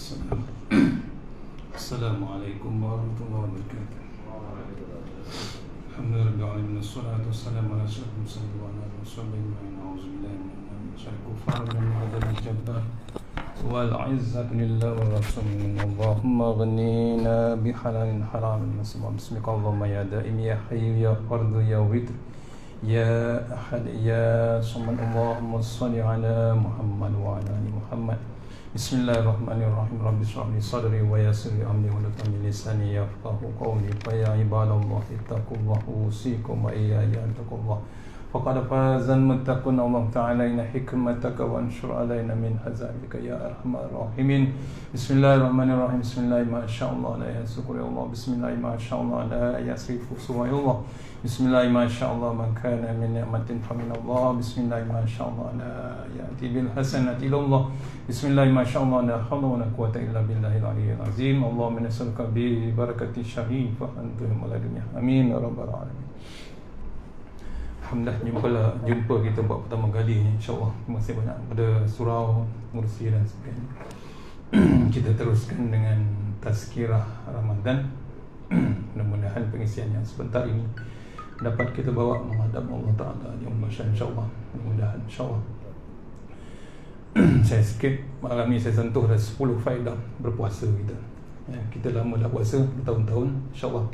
Assalamualaikum warahmatullahi wabarakatuh. Alhamdulillah wassalatu wassalamu ala asyrafil mursalin wa ala alihi wasallam. A'udzubillahi minasyaitonir rajim. Kufar min adzab jabbar wal 'izzatu lillahi wa rasulih. Allahumma ghnina bi halalin haramin nasma bismika Allahumma ya daim ya hayy ya fardu ya witr ya ahad ya samad. Allahumma shalli ala Muhammad wa ala ali Muhammad. Bismillahirrahmanirrahim. Rabbi shrah li sadri wa yassir li amri wahlul min lisani yafqahu qawli. Fa ya ibadallahi ittaqullaha usikum wa iyaya taqullah. Faqad fazal muttaqun. Allah ta'ala inna hikmataka wa anshur alaina min hazaika ya arhamar rahimin. Bismillahirrahmanirrahim. Bismillah ma sya'allah la yasukru Allah. Bismillah ma sya'allah la yasrifu suwayullah. Bismillah ma sya'allah man kana min ni'matin fa min Allah. Bismillah ma sya'allah la ya'ti bil hasanati illallah. Bismillah ma sya'allah la hawla wa la quwwata illa billahil aliyyil azim. Allahumma nas'aluka bi barakati syahid fa antum maladunya. Amin ya rabbal alamin. Alhamdulillah jumpa kita buat pertama kali ni, insya-Allah. Terima kasih banyak pada surau, mursi dan sebagainya. Kita teruskan dengan tazkirah Ramadan. Mudah-mudahan pengisian yang sebentar ini dapat kita bawa menghadap Allah Ta'ala yang maha, insya-Allah. Mudah-mudahan, insya-Allah. Saya sikit malam ni saya sentuh dah 10 faedah berpuasa kita. Ya, kita lama dah puasa bertahun-tahun, insya-Allah.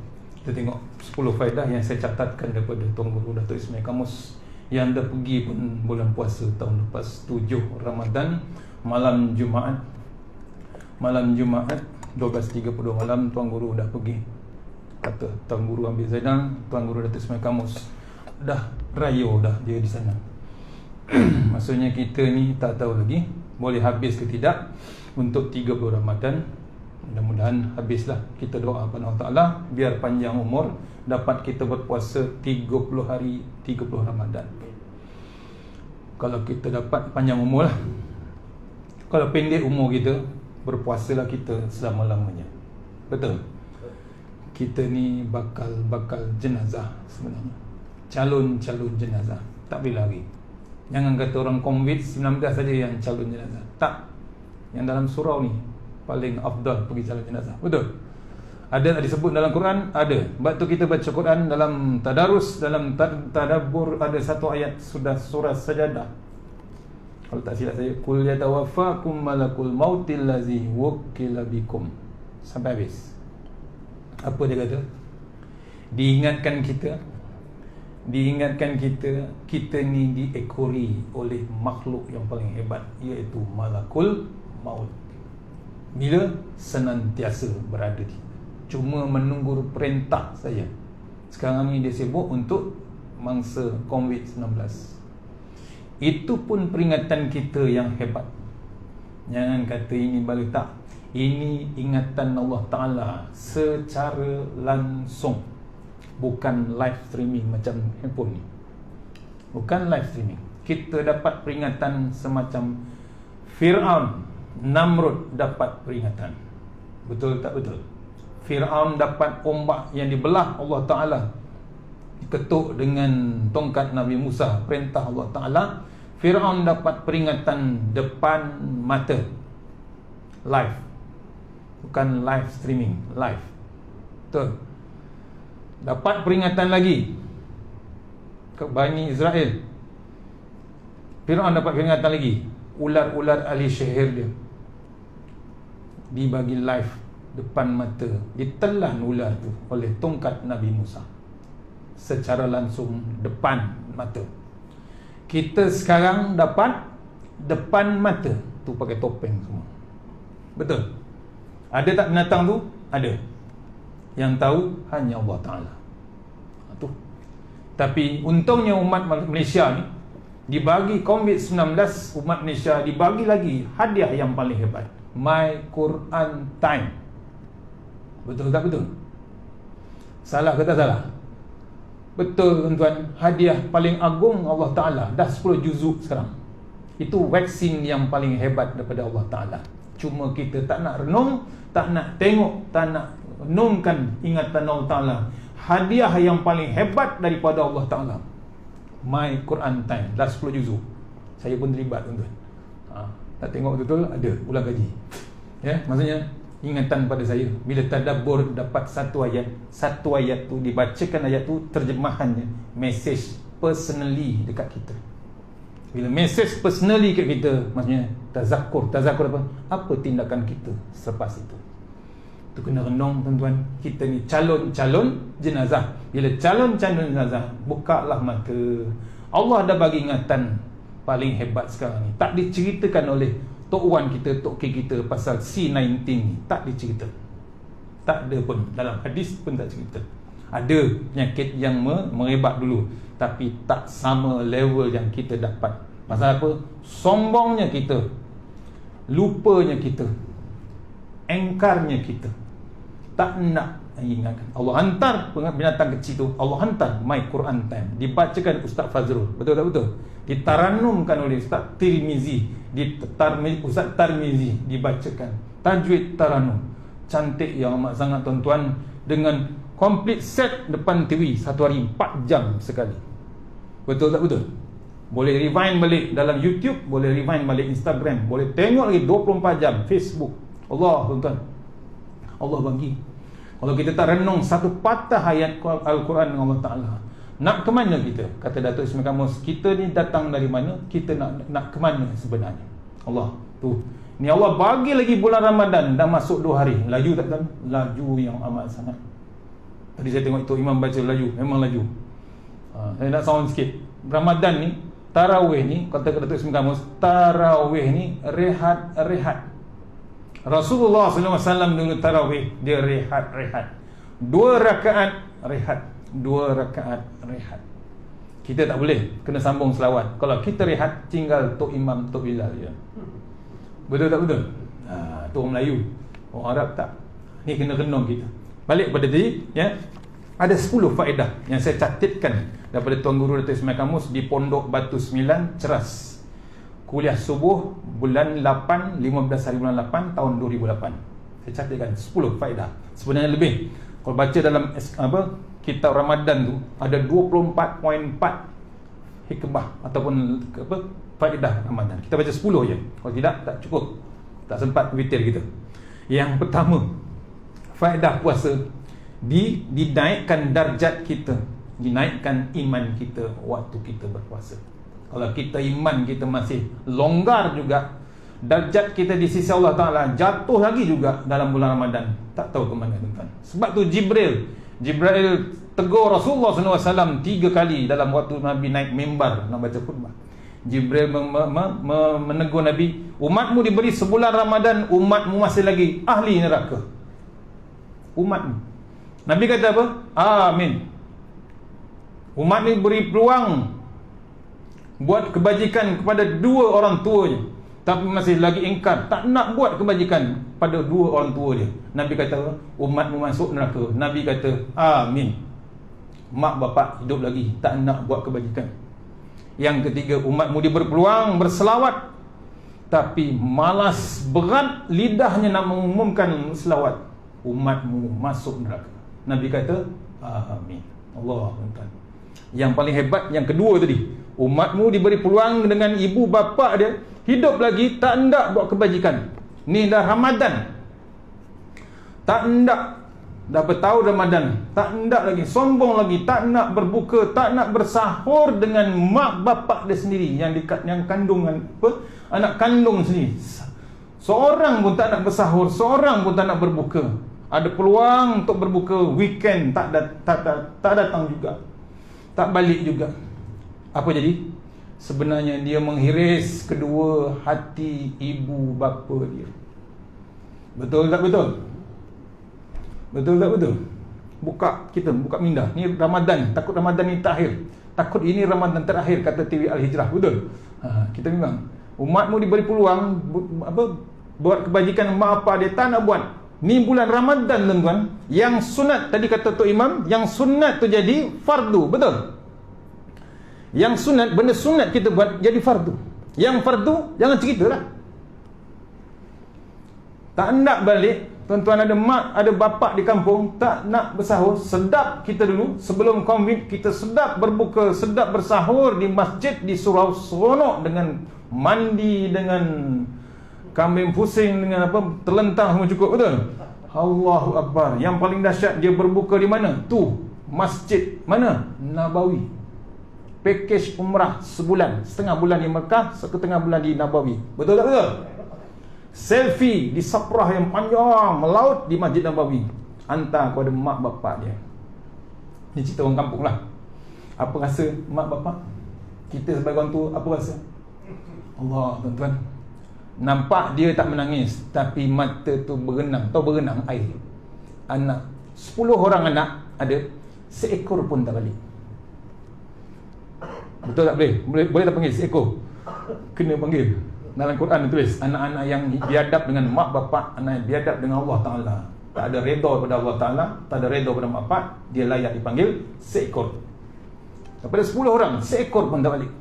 Kita tengok 10 faedah yang saya catatkan daripada Tuan Guru Dato' Ismail Kamus yang dah pergi pun bulan puasa tahun lepas, 7 Ramadan, malam Jumaat 12.30 malam Tuan Guru dah pergi. Kata Tuan Guru Ambil Zainal, Tuan Guru Dato' Ismail Kamus dah rayo dah dia di sana. Maksudnya kita ni tak tahu lagi boleh habis ke tidak untuk 30 Ramadan. Mudah-mudahan habislah. Kita doa kepada Allah Ta'ala biar panjang umur, dapat kita berpuasa 30 hari 30 Ramadan. Kalau kita dapat panjang umur lah. Kalau pendek umur kita, berpuasalah kita selama-lamanya. Betul? Kita ni bakal jenazah sebenarnya. Calon jenazah. Tak boleh lari. Jangan kata orang COVID-19 saja yang calon jenazah. Tak. Yang dalam surau ni paling afdal pergi calon jenazah. Betul? Ada disebut dalam Quran? Ada. Sebab tu kita baca Quran dalam tadarus, dalam tadabbur, ada satu ayat sudah surah Sajadah. Kalau tak silap saya, qul yatawaffakum malakul mautil ladzi wukkila bikum. Sampai habis. Apa dia kata? Diingatkan kita ni diekori oleh makhluk yang paling hebat, iaitu malakul maut. Bila senantiasa berada di, cuma menunggu perintah saja. Sekarang ni dia sibuk untuk mangsa COVID-19. Itu pun peringatan kita yang hebat. Jangan kata ini balik, tak. Ini ingatan Allah Ta'ala secara langsung, bukan live streaming macam handphone ni. Bukan live streaming. Kita dapat peringatan semacam Fir'aun, Namrud dapat peringatan. Betul tak betul? Fir'aun dapat ombak yang dibelah Allah Ta'ala, diketuk dengan tongkat Nabi Musa, perintah Allah Ta'ala. Fir'aun dapat peringatan depan mata. Live. Bukan live streaming, live. Betul. Dapat peringatan lagi ke Bani Israel. Fir'aun dapat peringatan lagi. Ular-ular ahli sihir dia dibagi live depan mata, ditelan ular tu oleh tongkat Nabi Musa secara langsung depan mata. Kita sekarang dapat depan mata tu pakai topeng semua. Betul? Ada tak binatang tu? Ada. Yang tahu hanya Allah Ta'ala. Tu. Tapi untungnya umat Malaysia ni dibagi COVID-19, umat Malaysia dibagi lagi hadiah yang paling hebat, My Quran Time. Betul tak betul? Salah ke tak salah? Betul tuan-tuan. Hadiah paling agung Allah Ta'ala. Dah 10 juzuk sekarang. Itu vaksin yang paling hebat daripada Allah Ta'ala. Cuma kita tak nak renung, tak nak tengok, tak nak renungkan ingatan Allah Ta'ala. Hadiah yang paling hebat daripada Allah Ta'ala, My Quran Time. Dah 10 juzuk. Saya pun terlibat tuan-tuan. Tak tengok betul-betul, ada ulang kaji. Ya, maksudnya ingatan pada saya. Bila tadabbur dapat satu ayat tu dibacakan, ayat tu terjemahannya, message personally dekat kita. Bila message personally kat kita, maksudnya tazakkur apa? Apa tindakan kita selepas itu? Tu kena renung tuan-tuan. Kita ni calon jenazah. Bila calon jenazah, bukalah mata. Allah dah bagi ingatan paling hebat sekarang ni. Tak diceritakan oleh Tok Wan kita, Tok K kita pasal C19 ni. Tak dicerita. Tak ada pun. Dalam hadis pun tak cerita. Ada penyakit yang merebak dulu, tapi tak sama level yang kita dapat. Pasal apa? Sombongnya kita, lupanya kita, engkarnya kita, tak nak ingatkan. Allah hantar binatang kecil tu, Allah hantar My Quran Time, dibacakan Ustaz Fazrul. Betul tak betul? Ditaranumkan oleh Ustaz Tirmizi, Ustaz Tirmizi dibacakan tajwid taranum. Cantik yang amat sangat tuan-tuan, dengan complete set depan TV, satu hari 4 jam sekali. Betul tak betul? Boleh rewind balik dalam YouTube, boleh rewind balik Instagram, boleh tengok lagi 24 jam Facebook. Allah tuan-tuan, Allah bagi. Kalau kita tak renung satu patah ayat Al-Quran dengan Allah Ta'ala, nak ke mana kita? Kata Datuk Ismail Kamus, kita ni datang dari mana? Kita nak ke mana sebenarnya? Allah tu, ni Allah bagi lagi bulan Ramadan, dah masuk 2 hari. Laju tak tuan? Laju yang amat sangat. Tadi saya tengok itu imam baca laju, memang laju. Saya nak sound sikit. Ramadan ni, tarawih ni, kata Datuk Ismail Kamus, tarawih ni rehat. Rasulullah SAW dulu tarawih, dia rehat. 2 rakaat rehat, 2 rakaat rehat. Kita tak boleh, kena sambung selawat. Kalau kita rehat, tinggal Tok Imam, Tok Bilal je. Betul tak betul? Tu orang Melayu. Orang Arab tak. Ni kena renung kita. Balik pada tadi, ya. Ada 10 faedah yang saya catatkan daripada Tuan Guru Datuk Ismail Kamus di Pondok Batu 9 Ceras. Kuliah subuh bulan 8, 15 hari bulan 8 tahun 2008. Saya catatkan 10 faedah. Sebenarnya lebih. Kalau baca dalam kitab Ramadan tu, ada 24.4 hikmah ataupun faedah Ramadan. Kita baca 10 je. Kalau tidak, tak cukup. Tak sempat witir kita. Yang pertama, faedah puasa, dinaikkan darjat kita, dinaikkan iman kita waktu kita berpuasa. Kalau kita iman kita masih longgar juga, darjat kita di sisi Allah Ta'ala jatuh lagi juga dalam bulan Ramadan. Tak tahu ke mana tuan-tuan. Sebab tu Jibril tegur Rasulullah SAW 3 kali dalam waktu Nabi naik mimbar nak baca khutbah. Jibril menegur Nabi, umatmu diberi sebulan Ramadan, umatmu masih lagi ahli neraka. Umatmu. Nabi kata apa? Amin. Umat ni beri peluang buat kebajikan kepada 2 orang tuanya, tapi masih lagi ingkar, tak nak buat kebajikan pada 2 orang tua dia. Nabi kata, umatmu masuk neraka. Nabi kata, amin. Mak bapak hidup lagi, tak nak buat kebajikan. Yang ketiga, umatmu diberi peluang berselawat, tapi malas, berat lidahnya nak mengumumkan selawat. Umatmu masuk neraka. Nabi kata, amin. Allah tuan-tuan. Yang paling hebat, yang kedua tadi, umatmu diberi peluang dengan ibu bapa dia hidup lagi, tak hendak buat kebajikan. Ni dah Ramadan, tak hendak, dah bertahun Ramadan, tak hendak lagi, sombong lagi, tak nak berbuka, tak nak bersahur dengan mak bapak dia sendiri, yang kandungan anak kandung sendiri. Seorang pun tak nak bersahur, seorang pun tak nak berbuka. Ada peluang untuk berbuka, weekend tak datang juga, tak balik juga. Apa jadi? Sebenarnya dia menghiris kedua hati ibu bapa dia. Betul tak betul? Betul tak betul? Buka minda. Ni Ramadan, takut Ramadan ni terakhir. Takut ini Ramadan terakhir, kata TV Al-Hijrah. Betul? Kita memang, umatmu diberi peluang buat kebajikan mak apa dia, tak nak buat. Ni bulan Ramadan tuan-tuan. Yang sunat, tadi kata Tok Imam, yang sunat tu jadi fardu. Betul? Yang sunat, benda sunat kita buat jadi fardu. Yang fardu, jangan ceritalah. Tak nak balik. Tuan-tuan, ada mak, ada bapak di kampung, tak nak bersahur. Sedap kita dulu, sebelum COVID, kita sedap berbuka, sedap bersahur di masjid, di surau seronok, dengan mandi, dengan kambing pusing dengan apa, terlentang semua cukup, betul? Allahu Akbar. Yang paling dahsyat, dia berbuka di mana? Tu, masjid mana? Nabawi. Pakej umrah sebulan, setengah bulan di Mekah, setengah bulan di Nabawi. Betul tak betul? Selfie di saprah yang panjang melaut di Masjid Nabawi, hantar kepada mak bapak dia. Ni cerita orang kampung lah. Apa rasa mak bapak? Kita sebagai orang tua, apa rasa? Allah, tuan-tuan, nampak dia tak menangis, tapi mata tu berenang. Tahu berenang air. Anak 10 orang anak ada, seekor pun tak balik. Betul tak boleh? Boleh tak panggil seekor? Kena panggil. Dalam Quran tulis, anak-anak yang biadab dengan mak bapak, anak yang biadab dengan Allah Ta'ala, tak ada redha pada Allah Ta'ala, tak ada redha pada mak bapak, dia layak dipanggil seekor. Daripada 10 orang, seekor pun tak balik.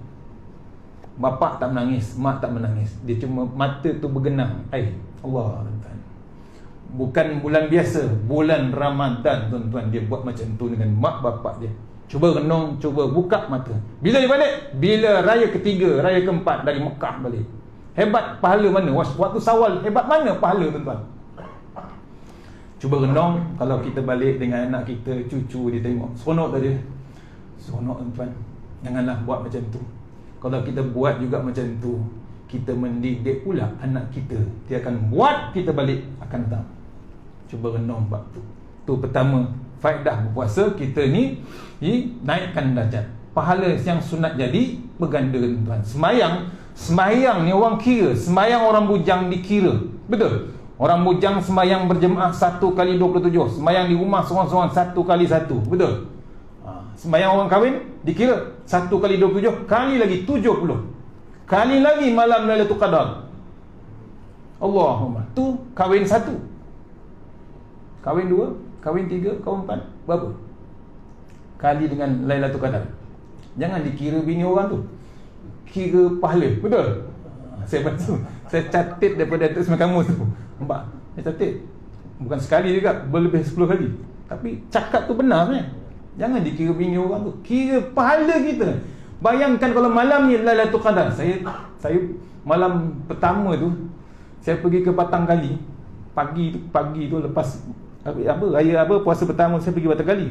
Bapak tak menangis, mak tak menangis, dia cuma mata tu bergenang air. Allah, tuan-tuan, bukan bulan biasa, bulan Ramadan, tuan-tuan, dia buat macam tu dengan mak bapak dia. Cuba renung, cuba buka mata. Bila dia balik? Bila raya ketiga, raya keempat dari Mekah balik. Hebat pahala mana? Waktu Sawal, hebat mana pahala, tuan-tuan? Cuba renung, kalau kita balik dengan anak kita, cucu dia tengok, seronok tak dia? Seronok, tuan-tuan. Janganlah buat macam tu. Kalau kita buat juga macam tu, kita mendidik pula anak kita, dia akan buat kita balik akan datang. Cuba renung bab tu. Tu pertama, faedah berpuasa kita ni naikkan darjat. Pahala yang sunat jadi berganda, tuan. Semayang ni orang kira, semayang orang bujang dikira. Betul? Orang bujang semayang berjemaah 1 kali 27, semayang di rumah seorang-seorang 1 kali 1. Betul? Semayang orang kahwin dikira 1 kali 27, kali lagi 70, kali lagi malam Lailatul Qadar. Allahumma. Tu kahwin 1, kahwin 2, kahwin 3, kahwin 4, berapa kali dengan Lailatul Qadar? Jangan dikira bini orang tu, kira pahala. Betul? Saya baca, saya catat daripada atas kamus tu. Nampak? Saya catat. Bukan sekali juga, berlebih 10 kali. Tapi cakap tu benar kan? Jangan dikira bini orang tu, kira pahala kita. Bayangkan kalau malam ni Lailatul Qadar. Saya malam pertama tu, saya pergi ke Batang Kali. Pagi tu lepas raya puasa pertama, saya pergi Batang Kali.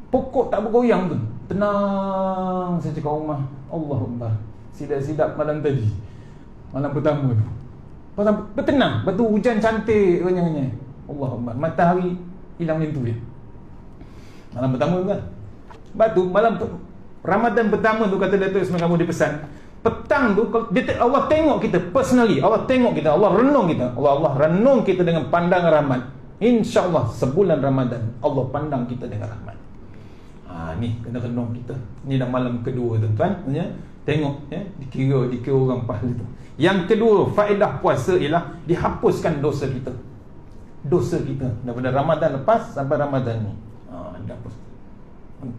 Pokok tak bergoyang tu, tenang. Saya cakap rumah, Allahuakbar, sidap-sidap malam tadi, malam pertama tu bertenang. Batu hujan cantik renyah-renyah. Allahuakbar, matahari hilang lentu dia. Malam pertama kan. Batu malam Ramadan pertama tu, kata Datuk Ismail kamu dipesan, petang tu Allah tengok kita personally, Allah tengok kita, Allah renung kita, Allah renung kita dengan pandangan rahmat. InsyaAllah sebulan Ramadan Allah pandang kita dengan rahmat. Ni kena renung kita. Ni dah malam kedua, tuan-tuan, ya. Tengok, ya, dikira orang pahala tu. Yang kedua, faedah puasa ialah dihapuskan dosa kita. Dosa kita daripada Ramadan lepas sampai Ramadan ni. Dihapus.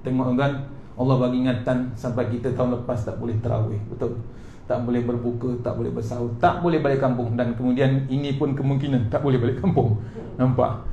Tengok, tuan-tuan, Allah bagi ingatan sampai kita tahun lepas tak boleh tarawih. Betul? Tak boleh berbuka, tak boleh bersahur, tak boleh balik kampung. Dan kemudian ini pun kemungkinan tak boleh balik kampung. Nampak?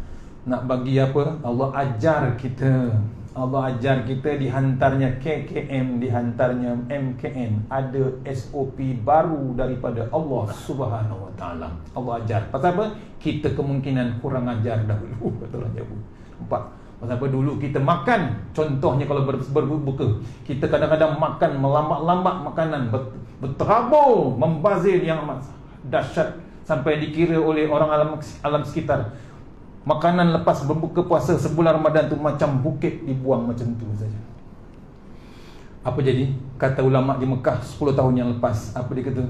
Nak bagi apa? Allah ajar kita. Allah ajar kita, dihantarnya KKM, dihantarnya MKN, ada SOP baru daripada Allah Subhanahu Wa Taala. Allah ajar. Pasal apa? Kita kemungkinan kurang ajar dahulu. Betul aja bu. Nampak? Pasal apa? Dulu kita makan, contohnya kalau berbuka, kita kadang-kadang makan melambat-lambat makanan, berterabur, membazir yang amat dahsyat sampai dikira oleh orang alam sekitar. Makanan lepas berbuka puasa sebulan Ramadan tu macam bukit dibuang macam tu saja. Apa jadi? Kata ulama di Mekah 10 tahun yang lepas, apa dia kata?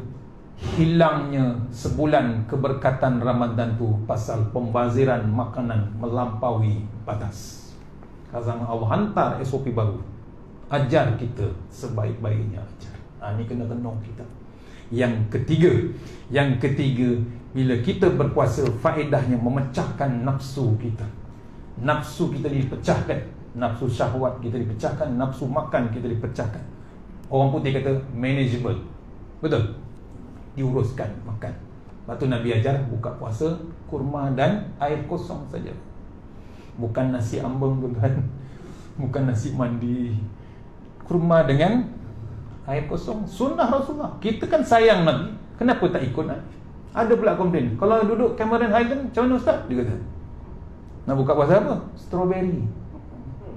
Hilangnya sebulan keberkatan Ramadan tu pasal pembaziran makanan melampaui batas. Kazam Allah hantar SOP baru. Ajar kita sebaik-baiknya ajar. Ini kena renung kita. Yang ketiga, bila kita berpuasa, faedahnya memecahkan nafsu kita. Nafsu kita dipecahkan, nafsu syahwat kita dipecahkan, nafsu makan kita dipecahkan. Orang putih kata manageable. Betul? Diuruskan makan. Lepas tu Nabi ajar buka puasa kurma dan air kosong saja. Bukan nasi ambeng, tuan. Bukan nasi mandi. Kurma dengan air kosong. Sunnah Rasulullah. Kita kan sayang Nabi, kenapa tak ikut Nabi? Ada pula komplain, kalau duduk Cameron Highland macam mana Ustaz? Dia kata, nak buka puasa apa? Strawberry.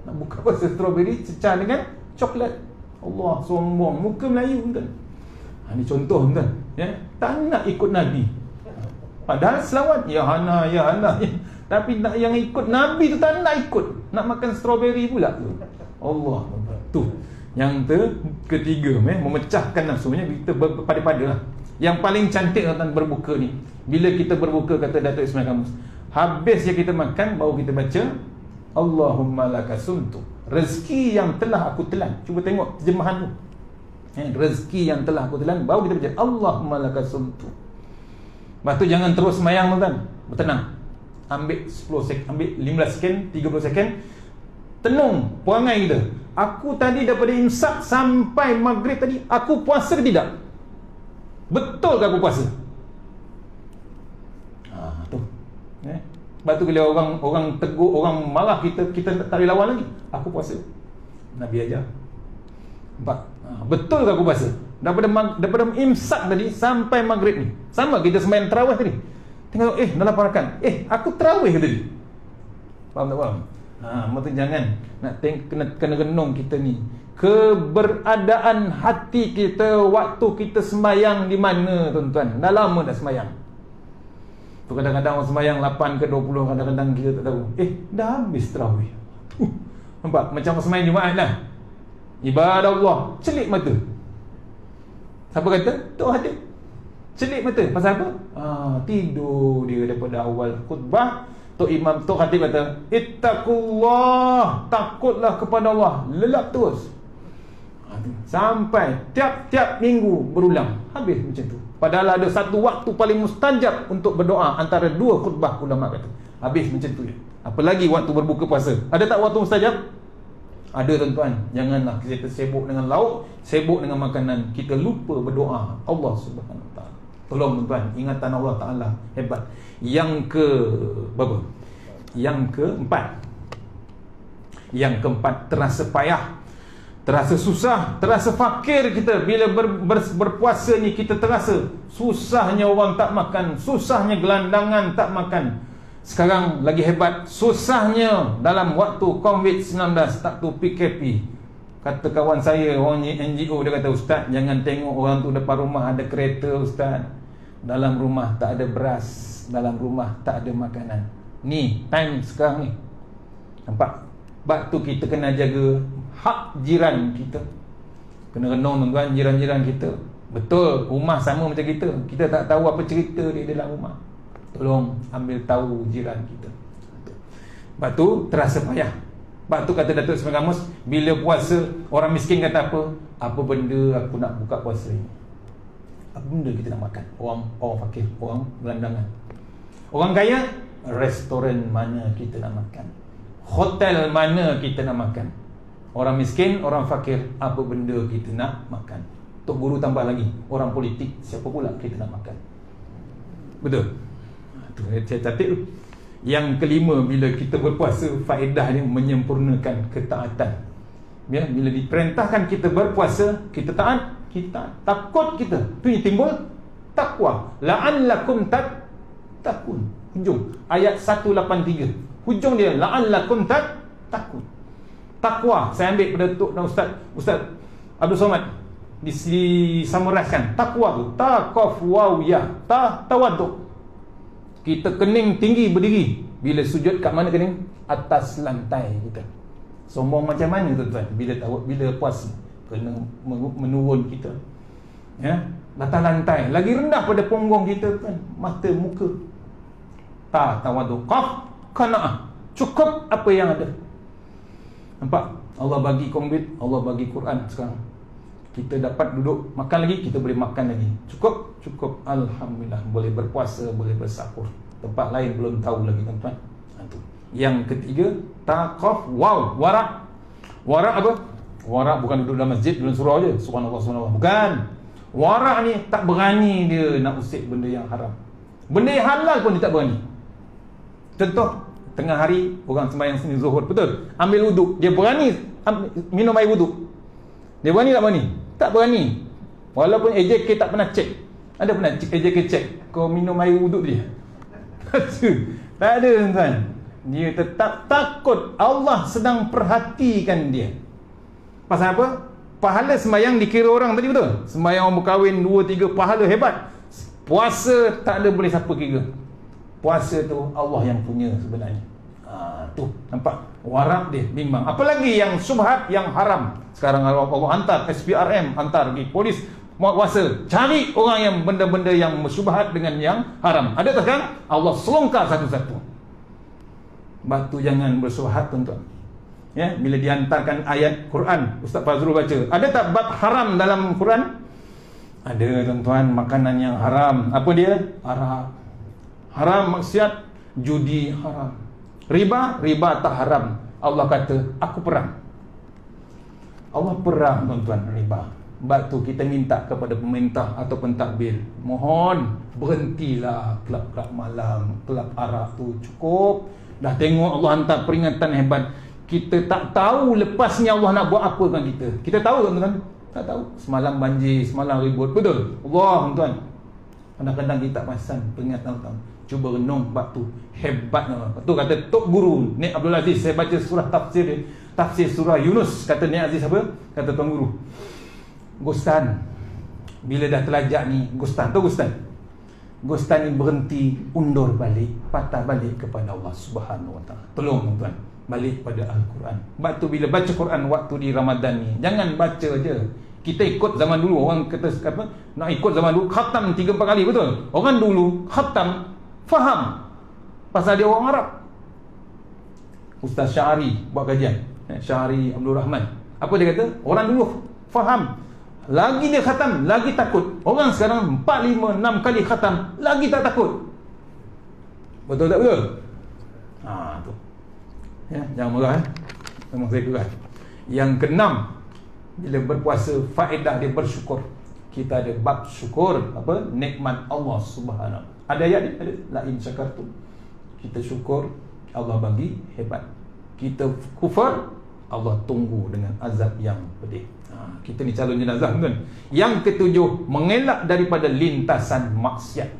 Nak buka puasa strawberry cecah dengan coklat. Allah, sombong, muka Melayu tuan. Ini contoh tuan, ya. Tak nak ikut Nabi. Padahal selawat ya hana ya hana. Tapi nak yang ikut Nabi tu tak nak ikut. Nak makan strawberry pula tu. Allah. Tu. Yang ketiga, memecahkan nafsunya kita berpada-pada lah. Yang paling cantik tentang berbuka ni, bila kita berbuka, kata Datuk Ismail Kamus, habis yang kita makan baru kita baca Allahumma lakasuntu, rezeki yang telah aku telan. Cuba tengok terjemahan tu, rezeki yang telah aku telan, baru kita baca Allahumma lakasuntu. Lepas tu jangan terus semayang tuan, bertenang. Ambil 10 sek, ambil 15 seken, 30 seken, tenung perangai kita. Aku tadi daripada imsak sampai maghrib tadi, aku puasa ke tidak? Betul ke aku puasa? Tu. Lepas tu bila orang tegur, orang marah kita tak boleh lawan lagi. Aku puasa. Nabi ajar. Betul ke aku puasa? Daripada imsak tadi sampai maghrib ni. Sama kita sembahyang tarawih tadi. Tengok dalam parakan. Aku tarawih tadi. Faham tak faham? Maksud jangan nak kena renung kita ni. Keberadaan hati kita waktu kita sembahyang di mana tuan-tuan? Dah lama dah sembahyang. Tu kadang-kadang orang sembahyang 8 ke 20, kadang-kadang kita tak tahu. Dah habis tarawih. Nampak? Macam orang sembahyang Jumaat lah. Ibadah Allah, celik mata. Siapa kata? Tok Hatib. Celik mata. Pasal apa? Tidur dia daripada awal khutbah. Tok Hatib kata, ittaqullah, takutlah kepada Allah. Lelap terus. Sampai tiap-tiap minggu berulang. Habis macam tu. Padahal ada satu waktu paling mustajab untuk berdoa antara dua khutbah, ulama kata. Habis macam tu je. Apalagi waktu berbuka puasa. Ada tak waktu mustajab? Ada tuan-tuan. Janganlah kita sibuk dengan lauk, sibuk dengan makanan, kita lupa berdoa Allah Subhanahu Wa Taala. Tolong tuan-tuan, ingatan Allah Taala hebat. Yang berapa? Yang keempat, terasa payah, terasa susah, terasa fakir kita. Bila berpuasa ni kita terasa susahnya orang tak makan, susahnya gelandangan tak makan. Sekarang lagi hebat, susahnya dalam waktu COVID-19, tak tu PKP. Kata kawan saya, orang NGO, dia kata, Ustaz, jangan tengok orang tu depan rumah ada kereta Ustaz, dalam rumah tak ada beras, dalam rumah tak ada makanan. Ni time sekarang ni. Nampak? Sebab tu kita kena jaga hak jiran kita. Kena renung tuan-tuan, jiran-jiran kita. Betul, rumah sama macam kita. Kita tak tahu apa cerita dia dalam rumah. Tolong ambil tahu jiran kita. Sebab tu terasa payah. Sebab tu kata Datuk Ismail Kamus, bila puasa, orang miskin kata apa? Apa benda aku nak buka puasa ni? Apa benda kita nak makan? Orang fakir, orang gelandangan. Orang kaya, restoran mana kita nak makan? Hotel mana kita nak makan? Orang miskin, orang fakir, apa benda kita nak makan? Tok Guru tambah lagi, orang politik, siapa pula kita nak makan? Betul? Tu saya catat tu. Yang kelima, bila kita berpuasa, faedahnya menyempurnakan ketaatan. Ya, bila diperintahkan kita berpuasa, kita taat, kita takut kita. Tu yang timbul takwa. La'allakum tattaqun. Hujung ayat 183. Hujung dia la'allakum tattaqun. Takwa. Saya ambil pada Tok dan Ustaz Abdul Somad disamaraskan. Takwa tu taqaf waw ya, tawaduk. Kita kening tinggi berdiri. Bila sujud kat mana kening? Atas lantai kita. Sombong macam mana tuan-tuan? Bila puasa kena menurun kita. Ya, atas lantai. Lagi rendah pada punggung kita tuan. Mata muka. Tawaduk. Qaf qanaah. Cukup apa yang ada. Nampak? Allah bagi komplit, Allah bagi Quran sekarang. Kita dapat duduk makan lagi, kita boleh makan lagi. Cukup? Cukup. Alhamdulillah. Boleh berpuasa, boleh bersahur. Tempat lain belum tahu lagi tuan-tuan. Yang ketiga, taqaf waw, wara'. Wara' apa? Wara' bukan duduk dalam masjid, dalam surau je. Subhanallah, subhanallah. Bukan. Wara' ni tak berani dia nak usik benda yang haram. Benda yang halal pun dia tak berani. Contoh, tengah hari orang sembahyang sini zuhur, betul? Ambil wuduk, dia berani minum air wuduk. Dia berani tak berani? Tak berani. Walaupun AJK tak pernah cek. Ada pernah cek kau minum air wuduk dia? Tak ada tuan. Dia tetap takut. Allah sedang perhatikan dia. Pasal apa? Pahala sembahyang dikira orang tadi, betul? Sembahyang orang berkahwin 2-3 pahala hebat. Puasa tak ada boleh siapa kira. Puasa tu Allah yang punya sebenarnya. Tu nampak warak dia bimbang. Apalagi yang syubhat, yang haram. Sekarang Allah hantar SPRM, hantar pergi polis kuasa cari orang yang benda-benda yang syubhat dengan yang haram. Ada tak kan? Allah selongkar satu-satu. Batu jangan bersyubhat, tuan-tuan. Ya, bila dihantarkan ayat Quran, Ustaz Fazrul baca, ada tak bab haram dalam Quran? Ada, tuan-tuan. Makanan yang haram. Apa dia? Arak. Haram maksiat, judi haram. Riba tak haram. Allah kata, aku perang. Allah perang, tuan-tuan, riba. Sebab tu kita minta kepada pemerintah atau pentadbir, mohon berhentilah kelab-kelab malam, kelab arak tu cukup. Dah tengok Allah hantar peringatan hebat. Kita tak tahu lepasnya Allah nak buat apa dengan kita. Kita tahu, tuan-tuan? Tak tahu. Semalam banjir, semalam ribut, betul? Allah, tuan-tuan. Kadang-kadang kita tak perasan peringatan Allah. Cuba renung bab tu. Hebatnya. Tu kata Tok Guru Nik Abdul Aziz, saya baca surah tafsir dia. Tafsir surah Yunus. Kata Nik Aziz apa? Kata Tuan Guru, Gustan bila dah terlajak ni, Gustan ni berhenti, undur balik, patah balik kepada Allah Subhanahu Wa Taala. Tolong, tuan, balik pada Al-Quran. Sebab tu bila baca Quran waktu di Ramadan ni, jangan baca je. Kita ikut zaman dulu. Orang kata apa? Nak ikut zaman dulu, khatam 3-4 kali, betul? Orang dulu khatam faham pasal dia orang Arab. Ustaz Syahari buat kajian, Syahari Abdul Rahman. Apa dia kata? Orang dulu faham, lagi dia khatam, lagi takut. Orang sekarang 4, 5, 6 kali khatam, lagi tak takut. Betul tak betul? Tu. Ya, jangan marah. Memang saya keras. Yang keenam, bila berpuasa, faedah dia bersyukur. Kita ada bab syukur, apa? Nikmat Allah Subhanahu. Ada ayat ni, ada la in syakartum. Kita syukur, Allah bagi hebat. Kita kufur, Allah tunggu dengan azab yang pedih. Kita ni calon jenazah, kan? Yang ketujuh, mengelak daripada lintasan maksiat.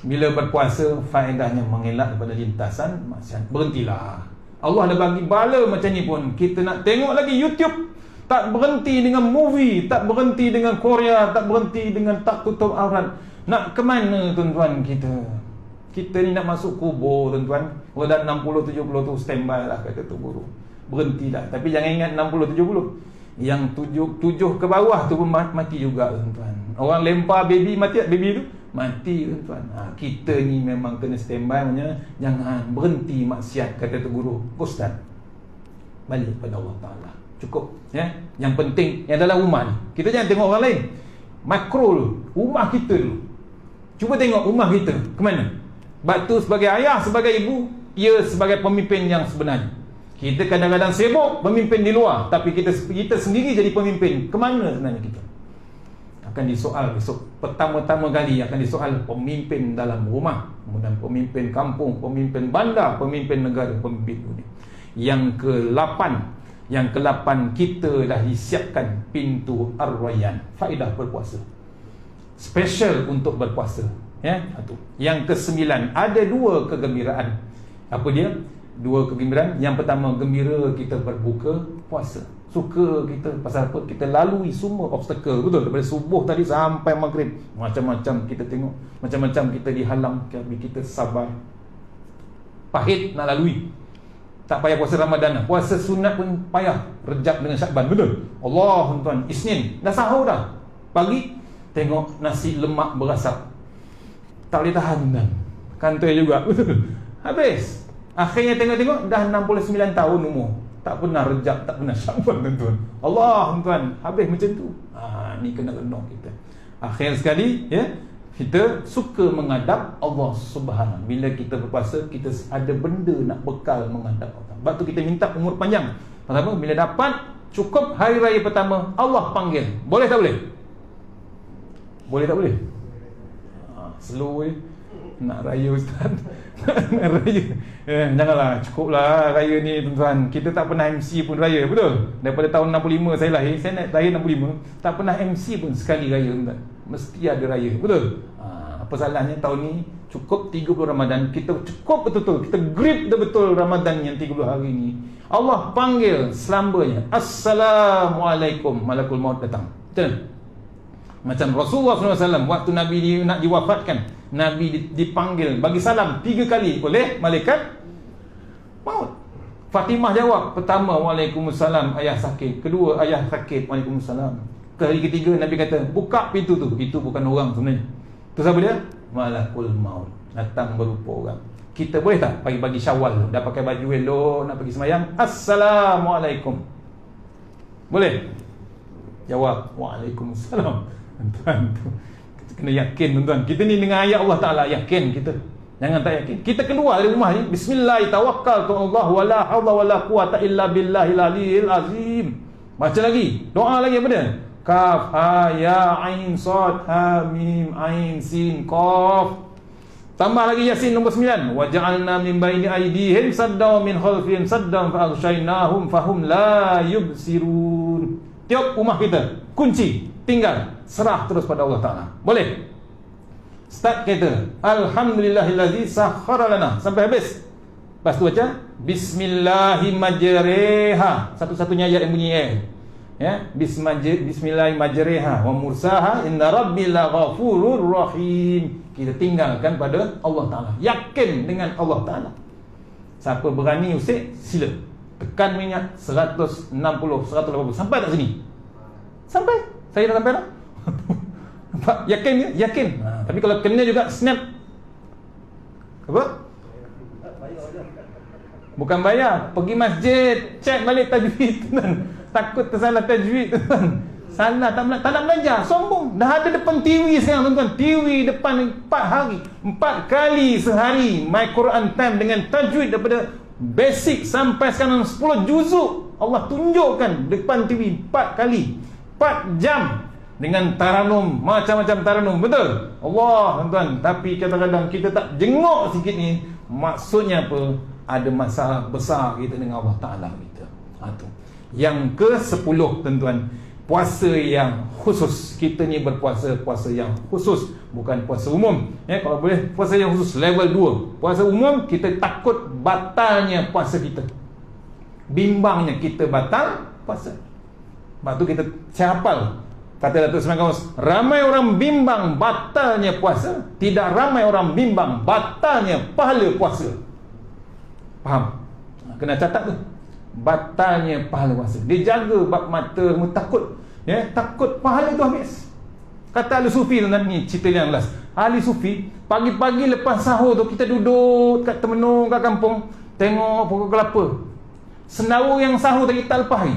Bila berpuasa, faedahnya mengelak daripada lintasan maksiat. Berhentilah. Allah dah bagi bala macam ni pun, kita nak tengok lagi YouTube, tak berhenti dengan movie, tak berhenti dengan Korea, tak berhenti dengan tak tutup aurat. Nak ke mana, tuan-tuan, kita? Kita ni nak masuk kubur, tuan-tuan. Kalau dah 60-70 tu standby lah, kata tu guru. Berhentilah. Tapi jangan ingat 60-70. Yang 7 ke bawah tu pun mati juga, tuan-tuan. Orang lempar baby, mati tak baby tu? Mati, tuan-tuan. Kita ni memang kena standby, maknanya jangan berhenti maksiat, kata tu guru. Ustaz, balik pada Allah Ta'ala. Cukup, ya. Yang penting yang dalam rumah ni, kita jangan tengok orang lain. Makro dulu, rumah kita dulu. Cuba tengok rumah kita ke mana. Sebab tu sebagai ayah, sebagai ibu, ia sebagai pemimpin yang sebenarnya. Kita kadang-kadang sibuk pemimpin di luar, tapi kita sendiri jadi pemimpin. Ke mana sebenarnya kita? Akan disoal besok. Pertama-tama kali akan disoal pemimpin dalam rumah, kemudian pemimpin kampung, pemimpin bandar, pemimpin negara, pemimpin dunia. Yang ke-8 kita dah disiapkan pintu Ar-Rayyan. Faedah berpuasa special untuk berpuasa, ya. Yang ke-9, ada 2 kegembiraan. Apa dia? 2 kegembiraan. Yang pertama, gembira kita berbuka puasa. Suka kita pasal apa? Kita lalui semua obstacle, betul? Daripada subuh tadi sampai maghrib, macam-macam kita tengok, macam-macam kita dihalang, tapi kita sabar. Pahit nak lalui. Tak payah puasa Ramadan lah. Puasa sunat pun payah. Rejab dengan Syakban, betul? Allah, tuan, Isnin dah sahur dah. Pagi tengok nasi lemak berasap, tak boleh tahan, kan? Kantoi juga, betul? Habis. Akhirnya tengok-tengok dah 69 tahun umur, tak pernah rejab, tak pernah Syakban, tuan-tuan. Allah, tuan, habis macam tu. Ni kena renung kita. Akhir sekali, ya, kita suka menghadap Allah Subhanahu. Bila kita berpuasa, kita ada benda nak bekal menghadap Allah. Sebab tu kita minta umur panjang. Pertama, bila dapat cukup hari raya pertama, Allah panggil. Boleh tak boleh? Boleh tak boleh? Slow je. Nak raya, Ustaz. Nak raya. Janganlah, cukuplah raya ni, tuan-tuan. Kita tak pernah MC pun raya, betul? Daripada tahun 65 saya lahir, saya lahir 65, tak pernah MC pun sekali raya, tuan-tuan. mesti ada raya. Betul? Apa salahnya tahun ni cukup 30 Ramadan, kita cukup betul-betul, kita grip betul Ramadan yang 30 hari ni. Allah panggil selambanya, Assalamualaikum, malakul maut datang. Betul? Macam Rasulullah SAW waktu Nabi nak diwafatkan, Nabi dipanggil bagi salam 3 kali oleh malaikat maut. Fatimah jawab, pertama Waalaikumsalam, ayah sakit. Kedua, ayah sakit, Waalaikumsalam. Kali ketiga Nabi kata, buka pintu tu. Itu bukan orang sebenarnya. Tu siapa dia? Malakul maut, datang berupa orang. Kita boleh tak pagi-pagi Syawal tu, dah pakai baju elok, nak pergi semayang, Assalamualaikum, boleh? Jawab, Waalaikumsalam. Tuan-tuan tu, kita kena yakin tuan-tuan. Kita ni dengan ayat Allah Ta'ala, yakin kita. Jangan tak yakin. Kita keluar dari rumah ni, Bismillah, tawakkaltu Allah, wala hawla wala quwata illa billahil aliyil azim. Baca lagi, doa lagi apa dia? Kaf, ha, ya, ain, sad, ha, mim, ain, sin, qaf. Tambah lagi Yasin nombor 9. Wa ja'alna min baini aydihim saddan min khalfihim saddan fa aghshaynahum fahum la yubsirun. Tiap rumah kita kunci, tinggal serah terus pada Allah Ta'ala. Boleh? Start kita, alhamdulillahillazi sakhkhara lana sampai habis. Lepas tu baca bismillahimajreha, satu-satunya ayat yang bunyi ya, bismillahimajreha wa mursaha inna rabbil ghafurur rahim. Kita tinggalkan pada Allah Ta'ala, yakin dengan Allah Ta'ala. Siapa berani usik, sila tekan minyak 160, 180. Sampai tak sini? Sampai? Saya dah sampai dah? Nampak? Yakin ke? Yakin. Tapi kalau kena juga snap. Apa? Bukan bayar, pergi masjid, cek balik tajwid tuan. Takut tersalah tajwid tuan. Salah, tak nak belajar, sombong. Dah ada depan TV sekarang tuan-tuan. TV depan 4 hari, 4 kali sehari My Quran Time dengan tajwid daripada basic sampai sekarang 10 juzuk. Allah tunjukkan depan TV 4 kali, 4 jam dengan taranum, macam-macam taranum. Betul? Allah tuan-tuan. Tapi kadang-kadang kita tak jenguk sikit ni. Maksudnya apa? Ada masalah besar kita dengan Allah Ta'ala kita. Tu. Yang ke-10 tuan-tuan, puasa yang khusus. Kita ni berpuasa puasa yang khusus, bukan puasa umum. Kalau boleh puasa yang khusus level 2. Puasa umum kita takut batalnya puasa kita, bimbangnya kita batal puasa. Sebab tu kita hafal kata Datuk Seri Kamus, ramai orang bimbang batalnya puasa, tidak ramai orang bimbang batalnya pahala puasa. Faham? Kena catat tu, batalnya pahala puasa. Dia jaga bab mata, takut takut pahala tu habis. Kata ahli sufi tuan-tuan, ni cerita yang last. Ahli sufi pagi-pagi lepas sahur tu, kita duduk kat Temenung, kat kampung, tengok pokok kelapa. Sendawa yang sahur tadi tak lepas hari,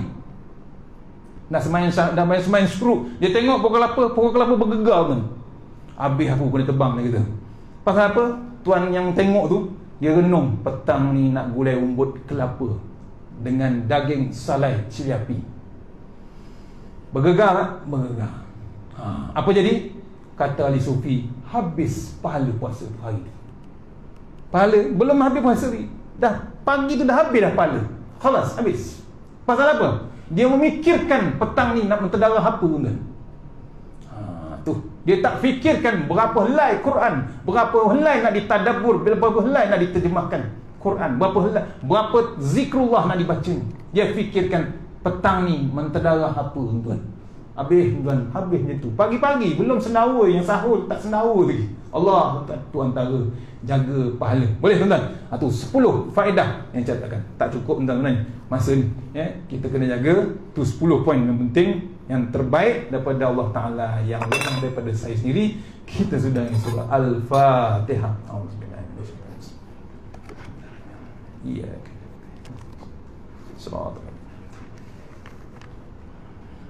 dah semain syuruk. Dia tengok pokok kelapa bergegar kan. Habis aku kena terbang dia kata. Pasal apa? Tuan yang tengok tu, dia renung, petang ni nak gulai umbut kelapa dengan daging salai cili api. Bergegar tak? Bergegar. Apa jadi? Kata ahli sufi, habis pahala puasa tu hari tu. Pahala, belum habis puasa ni, dah pagi tu dah habis dah pahala. Khalas, habis. Pasal apa? Dia memikirkan petang ni nak mentedara apa pun. Tu dia tak fikirkan berapa helai Quran, berapa helai nak ditadabbur, berapa helai nak diterjemahkan Quran, berapa zikrullah nak dibaca. Dia fikirkan petang ni mentedara apa tuan. Habis tuan, habisnya tu. Pagi-pagi belum sendawa, yang sahur tak sendawa lagi. Allah tu antara jaga pahala. Boleh tuan-tuan? Tu 10 faedah yang catatkan. Tak cukup tuan-tuan masa ni. Kita kena jaga tu 10 poin yang penting, yang terbaik daripada Allah Ta'ala, yang lebih daripada saya sendiri. Kita sudah yang surah Al-Fatihah. Iya. Surah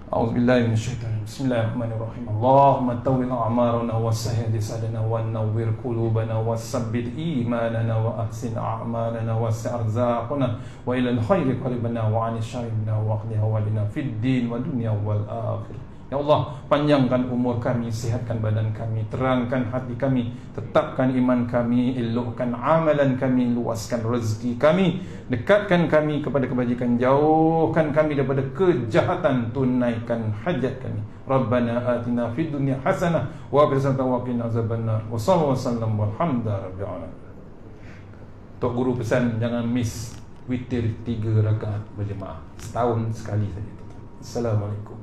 A'udzubillahi minasyaitonir rajim. Bismillahirrahmanirrahim. Allahumma tawwil a'marana wassahhil lisanana wa nawwir qulubana wassabbit imanana wa ahsin a'malana wasi' arzaqana wa ilal khairi qaribana wa 'anil syarri wa qina wa bina fid din wa dunya wal akhirah. Ya Allah, panjangkan umur kami, sihatkan badan kami, terangkan hati kami, tetapkan iman kami, elokkan amalan kami, luaskan rezeki kami, dekatkan kami kepada kebajikan, jauhkan kami daripada kejahatan, tunaikan hajat kami. Rabbana atina fid dunya hasanah wa fil akhirati wa qina azabannar. Wa sallallahu wasallam walhamdulillahi rabbil alamin. Tok Guru pesan jangan miss witir 3 rakaat berjemaah, setahun sekali saja. Assalamualaikum.